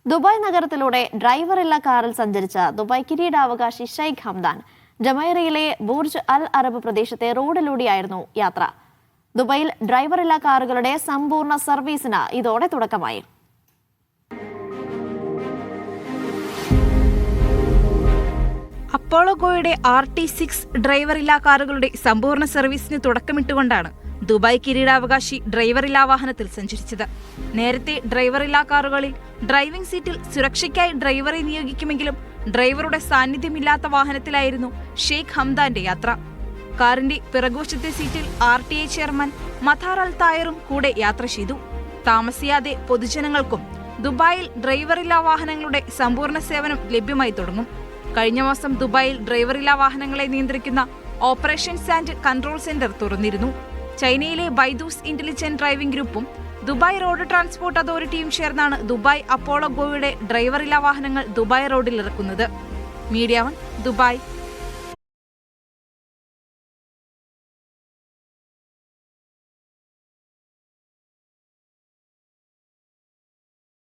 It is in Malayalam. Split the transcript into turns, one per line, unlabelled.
ദുബായ് നഗരത്തിലൂടെ ഡ്രൈവറില്ല കാറിൽ സഞ്ചരിച്ച ദുബായ് കിരീടാവകാശി ഷെയ്ഖ് ഹംദാൻ ജമൈറയിലെ ബുർജ് അൽ അറബ് പ്രദേശത്തെ റോഡിലൂടെയായിരുന്നു യാത്ര. ദുബായിൽ ഡ്രൈവറില്ല കാറുകളുടെ സമ്പൂർണ്ണ സർവീസിന് ഇതോടെ തുടക്കമായി.
അപ്പോളോ ഗോയുടെ RT6 ഡ്രൈവറില്ലാ കാറുകളുടെ സമ്പൂർണ്ണ സർവീസിന് തുടക്കമിട്ടുകൊണ്ടാണ് ദുബായ് കിരീടാവകാശി ഡ്രൈവറില്ലാ വാഹനത്തിൽ സഞ്ചരിച്ചത്. നേരത്തെ ഡ്രൈവറില്ലാ കാറുകളിൽ ഡ്രൈവിംഗ് സീറ്റിൽ സുരക്ഷയ്ക്കായി ഡ്രൈവറെ നിയോഗിക്കുമെങ്കിലും ഡ്രൈവറുടെ സാന്നിധ്യമില്ലാത്ത വാഹനത്തിലായിരുന്നു ഷെയ്ഖ് ഹംദാന്റെ യാത്ര. കാറിന്റെ പിറകുവശത്തെ സീറ്റിൽ RTA ചെയർമാൻ മഥാർ അൽ തായറും കൂടെ യാത്ര ചെയ്തു. താമസിയാതെ പൊതുജനങ്ങൾക്കും ദുബായിൽ ഡ്രൈവറില്ലാ വാഹനങ്ങളുടെ സമ്പൂർണ്ണ സേവനം ലഭ്യമായി തുടങ്ങും. കഴിഞ്ഞ മാസം ദുബായിൽ ഡ്രൈവറില്ലാ വാഹനങ്ങളെ നിയന്ത്രിക്കുന്ന ഓപ്പറേഷൻസ് ആൻഡ് കൺട്രോൾ സെന്റർ തുറന്നിരുന്നു. ചൈനയിലെ ബൈദൂസ് ഇന്റലിജന്റ് ഡ്രൈവിംഗ് ഗ്രൂപ്പും ദുബായ് റോഡ് ട്രാൻസ്പോർട്ട് അതോറിറ്റിയും ചേർന്നാണ് ദുബായ് അപ്പോളോ ഗോയുടെ ഡ്രൈവറില്ലാ വാഹനങ്ങൾ ദുബായ് റോഡിൽ ഇറക്കുന്നത്. Media 1 Dubai.